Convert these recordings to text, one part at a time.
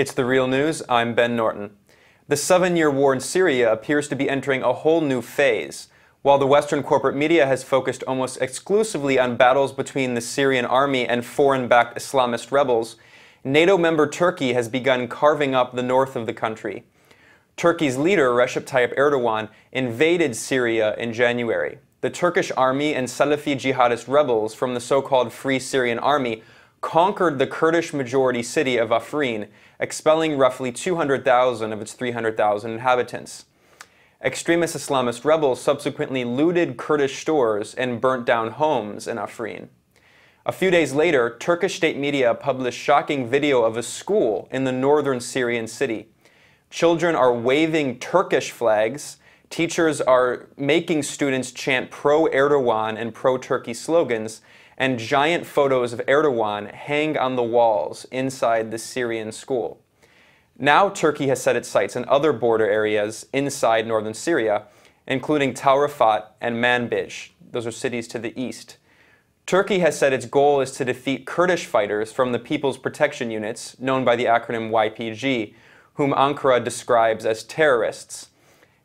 It's The Real News. I'm Ben Norton. The 7-year war in Syria appears to be entering a whole new phase. While the Western corporate media has focused almost exclusively on battles between the Syrian army and foreign-backed Islamist rebels, NATO member Turkey has begun carving up the north of the country. Turkey's leader, Recep Tayyip Erdogan, invaded Syria in January. The Turkish army and Salafi jihadist rebels from the so-called Free Syrian Army conquered the Kurdish-majority city of Afrin, expelling roughly 200,000 of its 300,000 inhabitants. Extremist Islamist rebels subsequently looted Kurdish stores and burnt down homes in Afrin. A few days later, Turkish state media published shocking video of a school in the northern Syrian city. Children are waving Turkish flags, teachers are making students chant pro-Erdogan and pro-Turkey slogans, and giant photos of Erdogan hang on the walls inside the Syrian school. Now Turkey has set its sights in other border areas inside northern Syria, including Tal Rafat and Manbij. Those are cities to the east. Turkey has said its goal is to defeat Kurdish fighters from the People's Protection Units, known by the acronym YPG, whom Ankara describes as terrorists.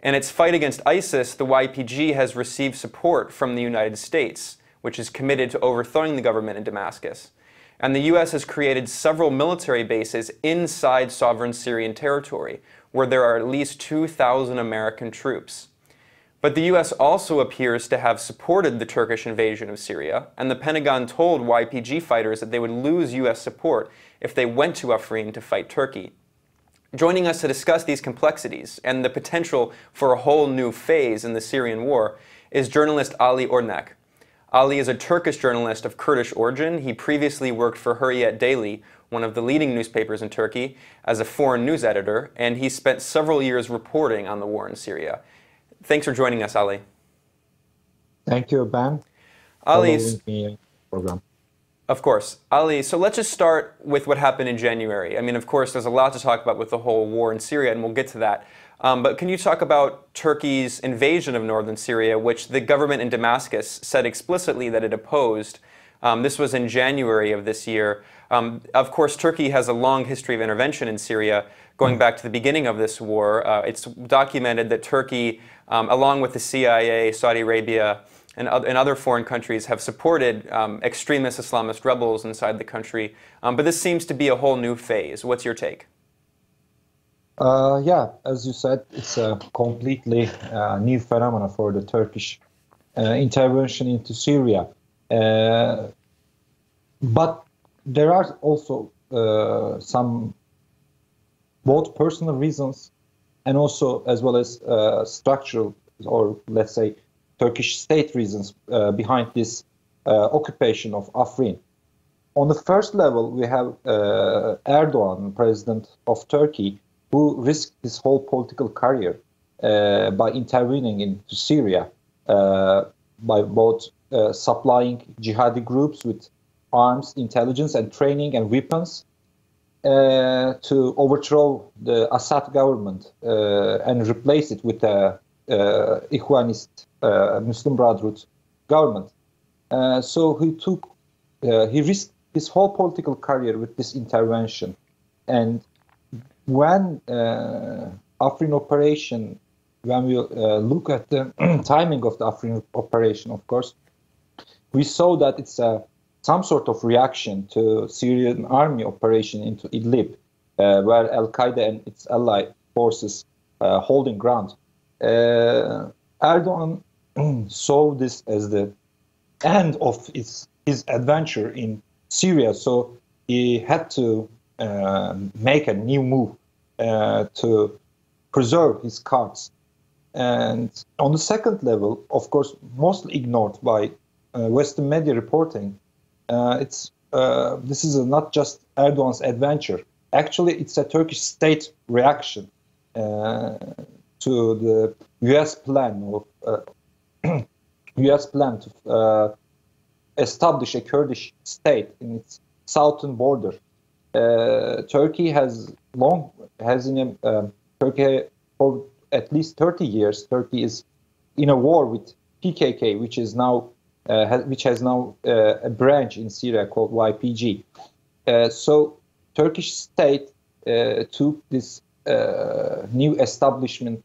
In its fight against ISIS, the YPG has received support from the United States, which is committed to overthrowing the government in Damascus. And the U.S. has created several military bases inside sovereign Syrian territory, where there are at least 2,000 American troops. But the U.S. also appears to have supported the Turkish invasion of Syria, and the Pentagon told YPG fighters that they would lose U.S. support if they went to Afrin to fight Turkey. Joining us to discuss these complexities and the potential for a whole new phase in the Syrian war is journalist Ali Ornak. Ali is a Turkish journalist of Kurdish origin. He previously worked for Hurriyet Daily, one of the leading newspapers in Turkey, as a foreign news editor, and he spent several years reporting on the war in Syria. Thanks for joining us, Ali. Thank you, Ben. Ali, program. Of course. Ali, so let's just start with what happened in January. I mean, of course, there's a lot to talk about with the whole war in Syria, and we'll get to that. But can you talk about Turkey's invasion of northern Syria, which the government in Damascus said explicitly that it opposed? This was in January of this year. Of course, Turkey has a long history of intervention in Syria, going back to the beginning of this war. It's documented that Turkey, along with the CIA, Saudi Arabia, and other foreign countries, have supported extremist Islamist rebels inside the country. But this seems to be a whole new phase. What's your take? Yeah, as you said, it's a completely new phenomenon for the Turkish intervention into Syria. But there are also some both personal reasons and also as well as structural, or let's say Turkish state reasons behind this occupation of Afrin. On the first level, we have Erdogan, president of Turkey, who risked his whole political career by intervening into Syria, by both supplying jihadi groups with arms, intelligence, and training and weapons to overthrow the Assad government and replace it with a Ikhwanist Muslim Brotherhood government. So he risked his whole political career with this intervention. And when Afrin operation, when we look at the timing of the Afrin operation, of course, we saw that it's some sort of reaction to Syrian army operation into Idlib, where Al-Qaeda and its ally forces holding ground. Erdogan saw this as the end of his adventure in Syria, so he had to make a new move to preserve his cards. And on the second level, of course, mostly ignored by Western media reporting, this is not just Erdogan's adventure. Actually, it's a Turkish state reaction to the U.S. plan of U.S. plan to establish a Kurdish state in its southern border. Turkey Turkey for at least 30 years. Turkey is in a war with PKK, which has now a branch in Syria called YPG. So Turkish state took this new establishment,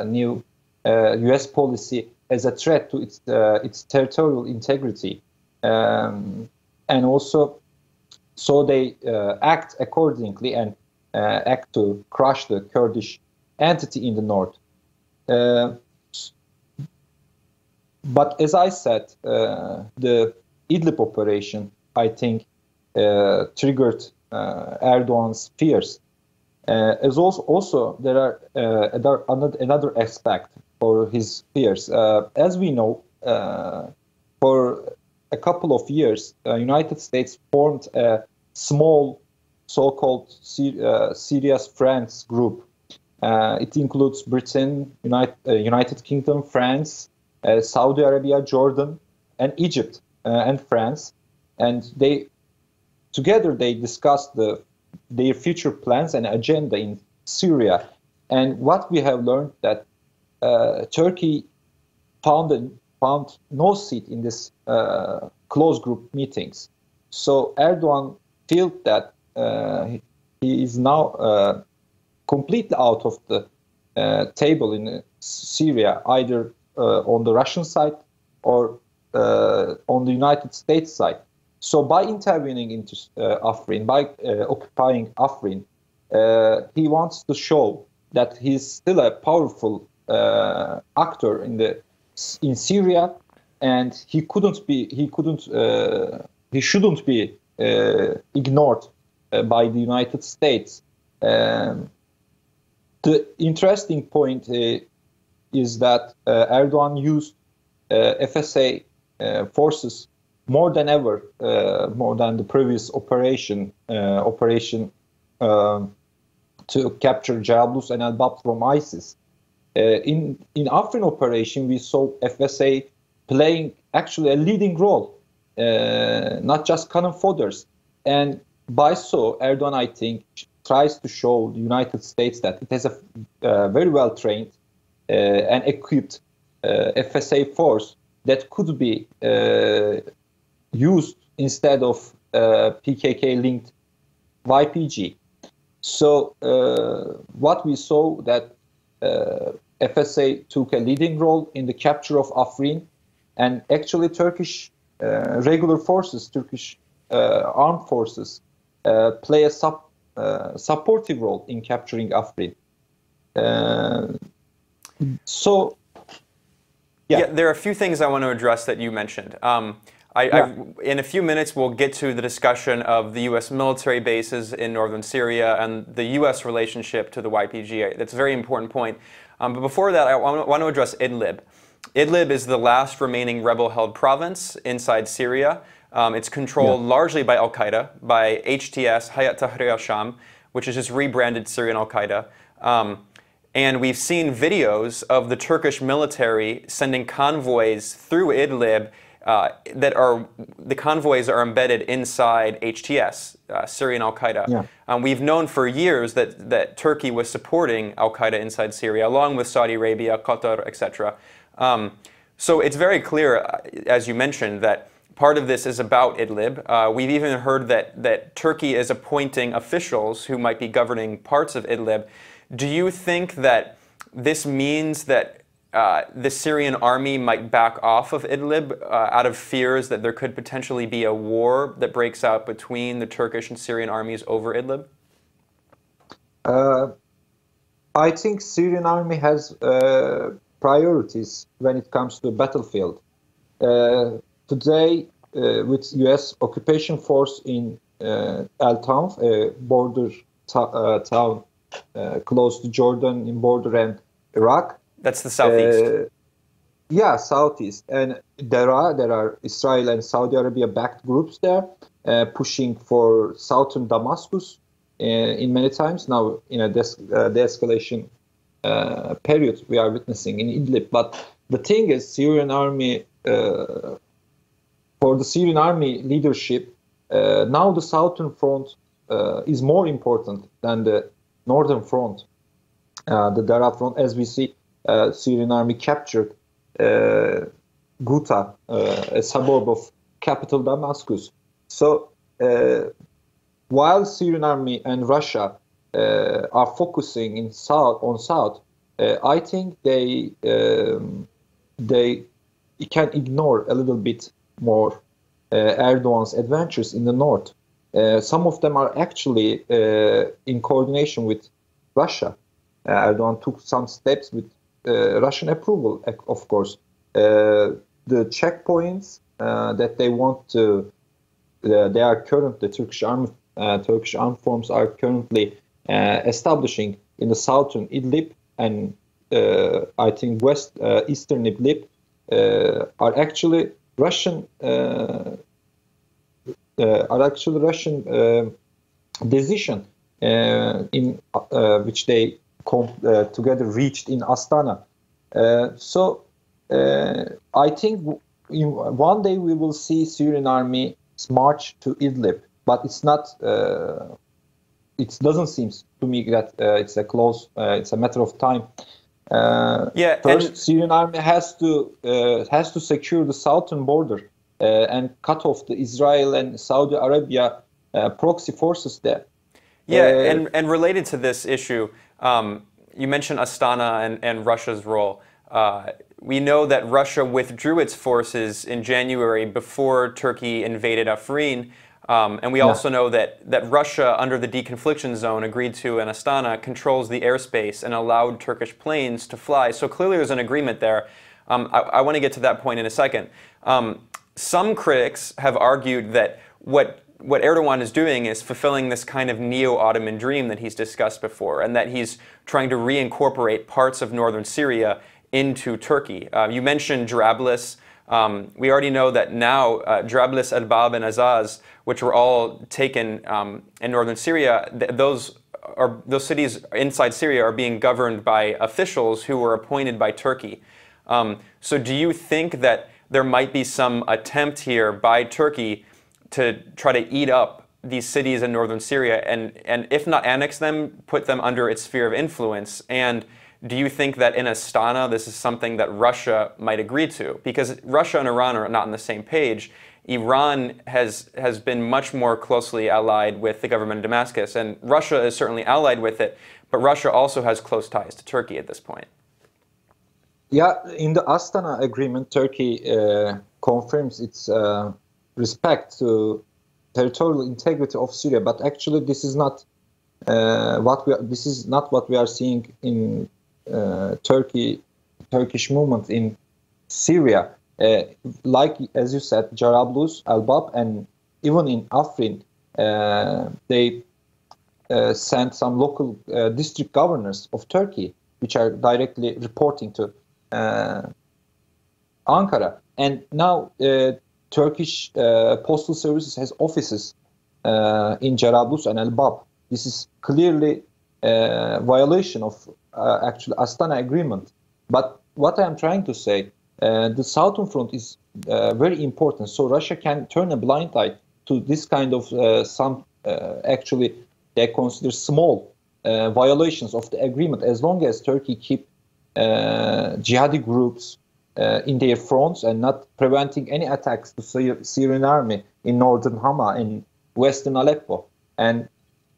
new U.S. policy as a threat to its territorial integrity, and also so they act accordingly and act to crush the Kurdish entity in the north. But as I said, the Idlib operation, I think, triggered Erdogan's fears. As also there are another aspect for his fears. As we know, for a couple of years, United States formed a small so-called Serious Friends group. It includes Britain, United Kingdom, France, Saudi Arabia, Jordan, and Egypt, and France. And they discussed their future plans and agenda in Syria. And what we have learned that Turkey found no seat in this closed group meetings. So Erdogan feels that he is now completely out of the table in Syria, either on the Russian side or on the United States side. So by intervening into Afrin, by occupying Afrin, he wants to show that he's still a powerful actor in Syria, and he shouldn't be ignored by the United States. The interesting point is that Erdogan used FSA forces more than ever, more than the previous operation to capture Jarablus and Al-Bab from ISIS. In Afrin operation, we saw FSA playing actually a leading role, not just cannon fodders. And by so, Erdogan, I think, tries to show the United States that it has a very well-trained and equipped FSA force that could be used instead of PKK-linked YPG. So what we saw that FSA took a leading role in the capture of Afrin, and actually Turkish regular forces, Turkish armed forces, play a supportive role in capturing Afrin. Yeah, there are a few things I want to address that you mentioned. In a few minutes, we'll get to the discussion of the U.S. military bases in northern Syria and the U.S. relationship to the YPG. That's a very important point. But before that, I want to address Idlib. Idlib is the last remaining rebel-held province inside Syria. It's controlled largely by Al-Qaeda, by HTS, Hayat Tahrir al-Sham, which is just rebranded Syrian Al-Qaeda. And we've seen videos of the Turkish military sending convoys through Idlib the convoys are embedded inside HTS, Syrian Al-Qaeda. Yeah. We've known for years that Turkey was supporting Al-Qaeda inside Syria, along with Saudi Arabia, Qatar, etc. So it's very clear, as you mentioned, that part of this is about Idlib. We've even heard that Turkey is appointing officials who might be governing parts of Idlib. Do you think that this means that the Syrian army might back off of Idlib out of fears that there could potentially be a war that breaks out between the Turkish and Syrian armies over Idlib? I think Syrian army has priorities when it comes to the battlefield. Today, with U.S. occupation force in Al-Tanf, a border town close to Jordan, in border and Iraq. That's the southeast. Yeah, southeast. And there are Israel and Saudi Arabia backed groups there pushing for southern Damascus in many times. Now, in a de-escalation period we are witnessing in Idlib. But the thing is, Syrian army, for the Syrian army leadership, now the southern front is more important than the northern front, the Daraa front, as we see. Syrian army captured Ghouta, a suburb of capital Damascus. So while Syrian army and Russia are focusing in south, I think they can ignore a little bit more Erdogan's adventures in the north. Some of them are actually in coordination with Russia. Erdogan took some steps with Russian approval, of course. The checkpoints that they want to, they are currently, Turkish armed forces are currently establishing in the southern Idlib and I think eastern Idlib are actually Russian decision in which they together reached in Astana. So I think one day we will see Syrian army march to Idlib, but it's not. It doesn't seem to me that it's it's a matter of time. First, Syrian army has to secure the southern border and cut off the Israel and Saudi Arabia proxy forces there. And related to this issue, you mentioned Astana and Russia's role. We know that Russia withdrew its forces in January before Turkey invaded Afrin. And we also know that Russia, under the deconfliction zone agreed to in Astana, controls the airspace and allowed Turkish planes to fly. So clearly there's an agreement there. I want to get to that point in a second. Some critics have argued that what Erdogan is doing is fulfilling this kind of neo-Ottoman dream that he's discussed before, and that he's trying to reincorporate parts of northern Syria into Turkey. You mentioned Jarablus. We already know that now Jarablus, Elbab, and Azaz, which were all taken in northern Syria, those cities inside Syria are being governed by officials who were appointed by Turkey. So do you think that there might be some attempt here by Turkey to try to eat up these cities in northern Syria and if not annex them, put them under its sphere of influence? And do you think that in Astana this is something that Russia might agree to? Because Russia and Iran are not on the same page. Iran has been much more closely allied with the government of Damascus, and Russia is certainly allied with it, but Russia also has close ties to Turkey at this point. Yeah, in the Astana agreement, Turkey confirms its respect to territorial integrity of Syria, but actually this is not what we are seeing in Turkish movement in Syria. Like as you said, Jarablus, Elbab, and even in Afrin, they sent some local district governors of Turkey, which are directly reporting to Ankara. And now Turkish postal services has offices in Jarablus and Elbab. This is clearly a violation of actually Astana agreement. But what I am trying to say, the southern front is very important. So Russia can turn a blind eye to this kind of actually they consider small violations of the agreement, as long as Turkey keep jihadi groups in their fronts and not preventing any attacks to Syrian army in northern Hama and western Aleppo. And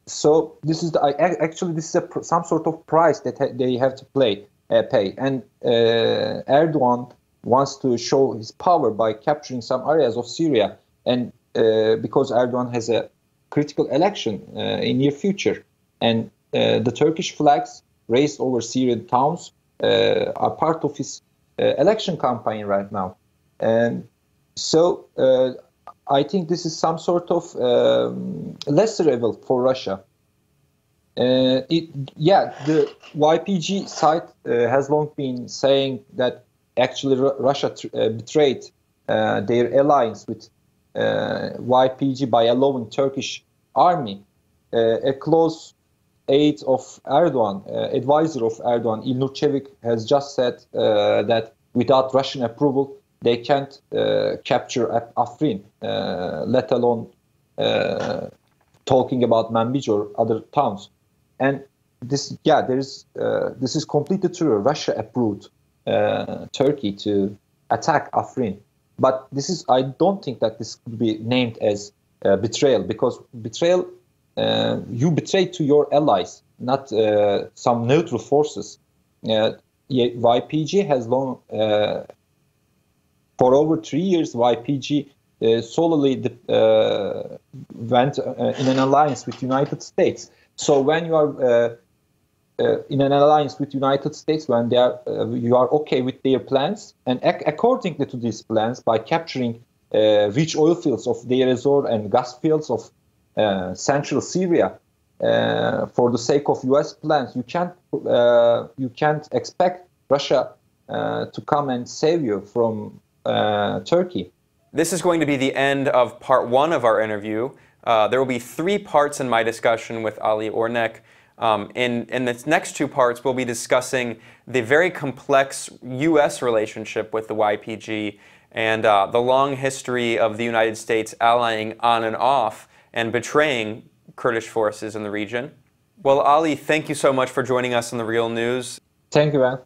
so this is actually this is some sort of price that they have to pay. And Erdogan wants to show his power by capturing some areas of Syria, and because Erdogan has a critical election in near future, and the Turkish flags raised over Syrian towns are part of his election campaign right now. And so I think this is some sort of lesser evil for Russia. The YPG side has long been saying that actually Russia betrayed their alliance with YPG by allowing Turkish army. A close aide of Erdogan, advisor of Erdogan, İlnur Çevik, has just said that without Russian approval, they can't capture Afrin, let alone talking about Manbij or other towns. And this is completely true. Russia approved Turkey to attack Afrin, but I don't think that this could be named as betrayal, because betrayal you betrayed to your allies, not some neutral forces. YPG has long, for over 3 years, YPG solely went in an alliance with United States. So when you are in an alliance with United States, when they are, you are okay with their plans, and accordingly to these plans, by capturing rich oil fields of Deir ez-Zor and gas fields of central Syria, for the sake of U.S. plans, you can't expect Russia to come and save you from Turkey. This is going to be the end of part 1 of our interview. There will be 3 parts in my discussion with Ali Ornek. In the next 2 parts, we'll be discussing the very complex U.S. relationship with the YPG and the long history of the United States allying on and off and betraying Kurdish forces in the region. Well, Ali, thank you so much for joining us on The Real News. Thank you, Ben.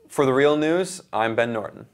For The Real News, I'm Ben Norton.